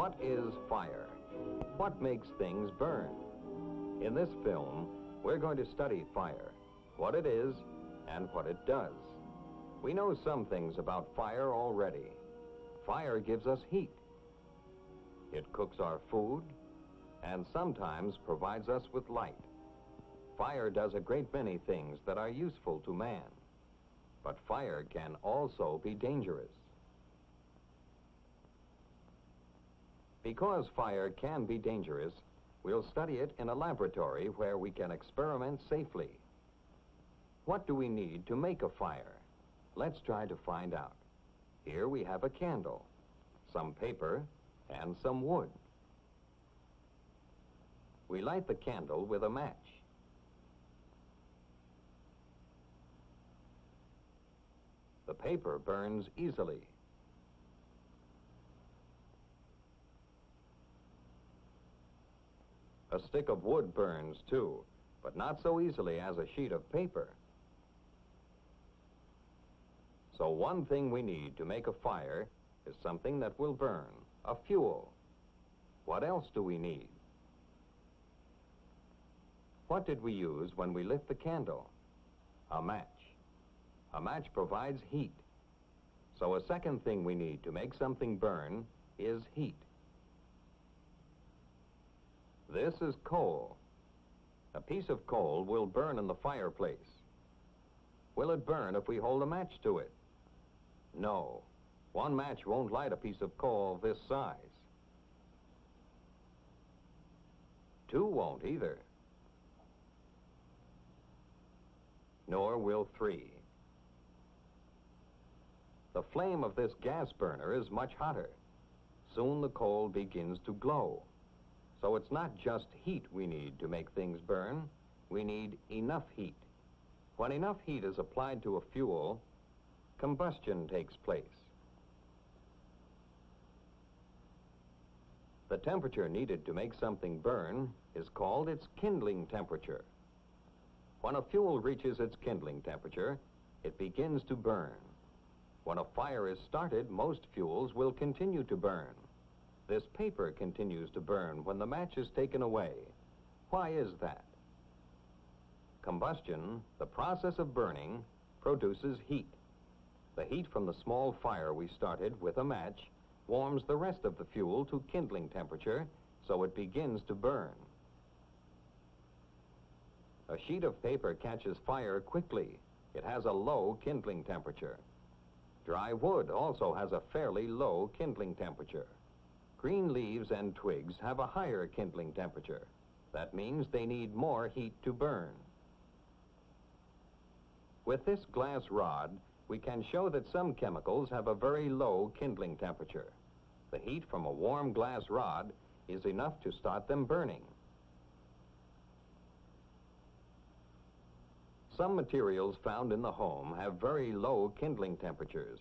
What is fire? What makes things burn? In this film, we're going to study fire, what it is and what it does. We know some things about fire already. Fire gives us heat. It cooks our food and sometimes provides us with light. Fire does a great many things that are useful to man, but fire can also be dangerous. Because fire can be dangerous, we'll study it in a laboratory where we can experiment safely. What do we need to make a fire? Let's try to find out. Here we have a candle, some paper, and some wood. We light the candle with a match. The paper burns easily. A stick of wood burns too, but not so easily as a sheet of paper. So one thing we need to make a fire is something that will burn, a fuel. What else do we need? What did we use when we lit the candle? A match. A match provides heat. So a second thing we need to make something burn is heat. This is coal. A piece of coal will burn in the fireplace. Will it burn if we hold a match to it? No. One match won't light a piece of coal this size. Two won't either. Nor will three. The flame of this gas burner is much hotter. Soon the coal begins to glow. So it's not just heat we need to make things burn. We need enough heat. When enough heat is applied to a fuel, combustion takes place. The temperature needed to make something burn is called its kindling temperature. When a fuel reaches its kindling temperature, it begins to burn. When a fire is started, most fuels will continue to burn. This paper continues to burn when the match is taken away. Why is that? Combustion, the process of burning, produces heat. The heat from the small fire we started with a match warms the rest of the fuel to kindling temperature, so it begins to burn. A sheet of paper catches fire quickly. It has a low kindling temperature. Dry wood also has a fairly low kindling temperature. Green leaves and twigs have a higher kindling temperature. That means they need more heat to burn. With this glass rod, we can show that some chemicals have a very low kindling temperature. The heat from a warm glass rod is enough to start them burning. Some materials found in the home have very low kindling temperatures.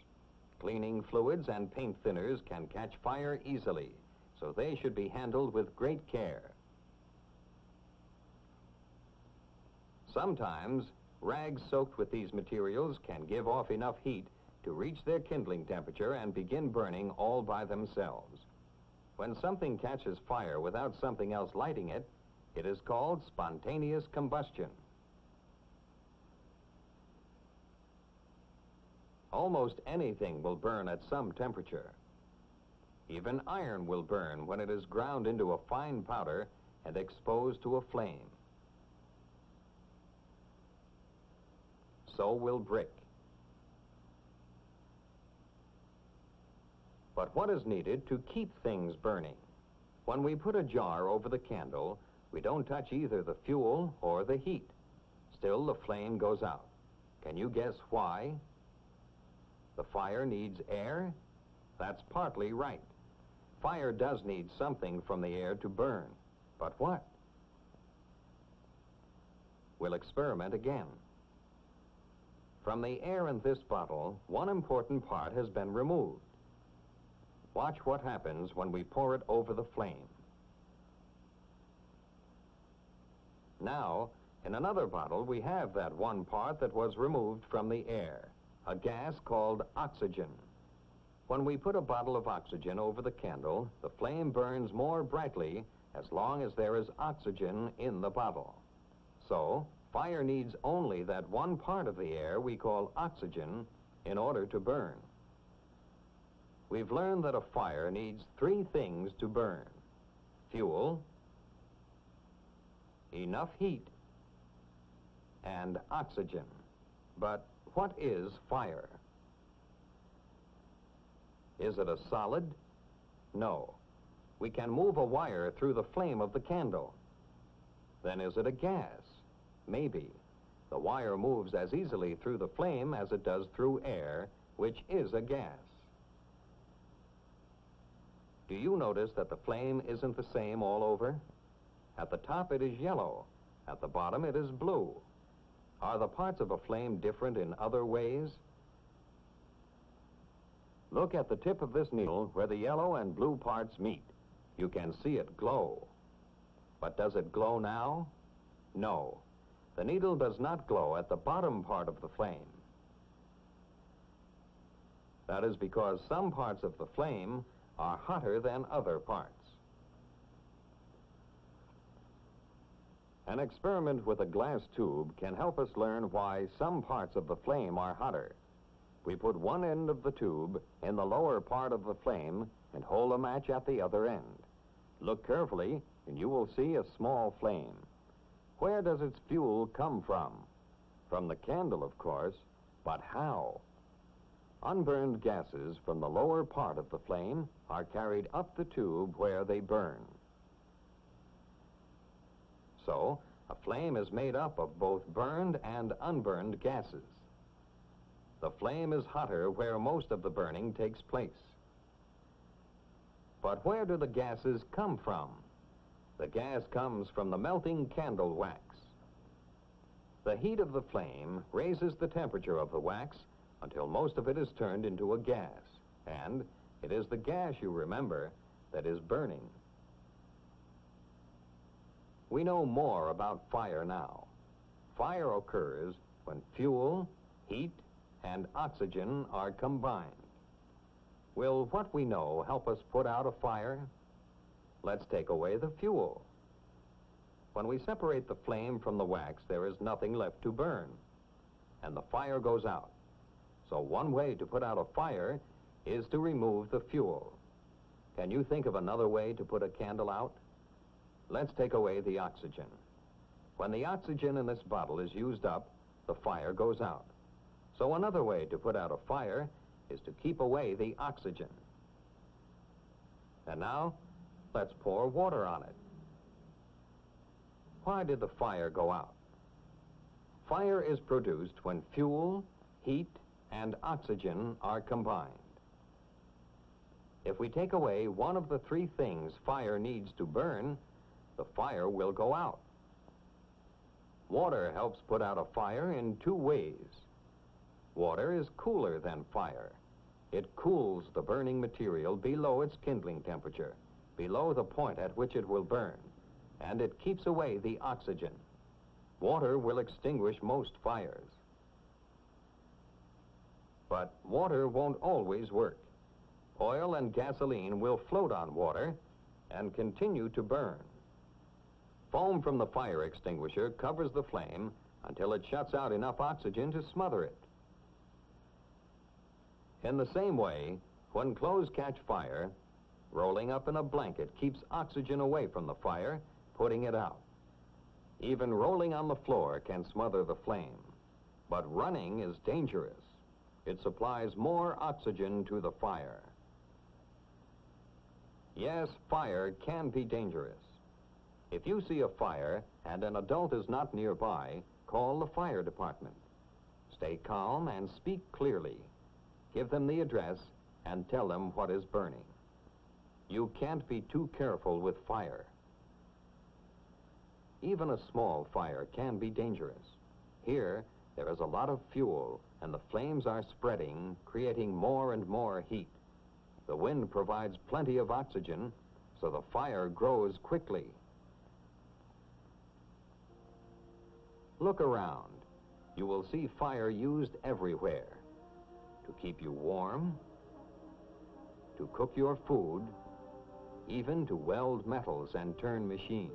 Cleaning fluids and paint thinners can catch fire easily, so they should be handled with great care. Sometimes, rags soaked with these materials can give off enough heat to reach their kindling temperature and begin burning all by themselves. When something catches fire without something else lighting it, it is called spontaneous combustion. Almost anything will burn at some temperature. Even iron will burn when it is ground into a fine powder and exposed to a flame. So will brick. But what is needed to keep things burning? When we put a jar over the candle, we don't touch either the fuel or the heat. Still, the flame goes out. Can you guess why? The fire needs air? That's partly right. Fire does need something from the air to burn. But what? We'll experiment again. From the air in this bottle, one important part has been removed. Watch what happens when we pour it over the flame. Now, in another bottle, we have that one part that was removed from the air, a gas called oxygen. When we put a bottle of oxygen over the candle, the flame burns more brightly as long as there is oxygen in the bottle. So, fire needs only that one part of the air we call oxygen in order to burn. We've learned that a fire needs three things to burn: fuel, enough heat, and oxygen. But what is fire? Is it a solid? No. We can move a wire through the flame of the candle. Then is it a gas? Maybe. The wire moves as easily through the flame as it does through air, which is a gas. Do you notice that the flame isn't the same all over? At the top it is yellow. At the bottom it is blue. Are the parts of a flame different in other ways? Look at the tip of this needle where the yellow and blue parts meet. You can see it glow. But does it glow now? No. The needle does not glow at the bottom part of the flame. That is because some parts of the flame are hotter than other parts. An experiment with a glass tube can help us learn why some parts of the flame are hotter. We put one end of the tube in the lower part of the flame and hold a match at the other end. Look carefully and you will see a small flame. Where does its fuel come from? From the candle, of course, but how? Unburned gases from the lower part of the flame are carried up the tube where they burn. So, a flame is made up of both burned and unburned gases. The flame is hotter where most of the burning takes place. But where do the gases come from? The gas comes from the melting candle wax. The heat of the flame raises the temperature of the wax until most of it is turned into a gas. And it is the gas, you remember, that is burning. We know more about fire now. Fire occurs when fuel, heat, and oxygen are combined. Will what we know help us put out a fire? Let's take away the fuel. When we separate the flame from the wax, there is nothing left to burn, and the fire goes out. So one way to put out a fire is to remove the fuel. Can you think of another way to put a candle out? Let's take away the oxygen. When the oxygen in this bottle is used up, the fire goes out. So another way to put out a fire is to keep away the oxygen. And now, let's pour water on it. Why did the fire go out? Fire is produced when fuel, heat, and oxygen are combined. If we take away one of the three things fire needs to burn, the fire will go out. Water helps put out a fire in two ways. Water is cooler than fire. It cools the burning material below its kindling temperature, below the point at which it will burn, and it keeps away the oxygen. Water will extinguish most fires. But water won't always work. Oil and gasoline will float on water and continue to burn. Foam from the fire extinguisher covers the flame until it shuts out enough oxygen to smother it. In the same way, when clothes catch fire, rolling up in a blanket keeps oxygen away from the fire, putting it out. Even rolling on the floor can smother the flame. But running is dangerous. It supplies more oxygen to the fire. Yes, fire can be dangerous. If you see a fire and an adult is not nearby, call the fire department. Stay calm and speak clearly. Give them the address and tell them what is burning. You can't be too careful with fire. Even a small fire can be dangerous. Here, there is a lot of fuel, and the flames are spreading, creating more and more heat. The wind provides plenty of oxygen, so the fire grows quickly. Look around. You will see fire used everywhere. To keep you warm, to cook your food, even to weld metals and turn machines.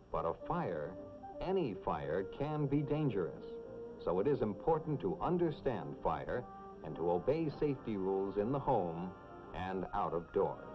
But a fire, any fire, can be dangerous. So it is important to understand fire and to obey safety rules in the home and out of doors.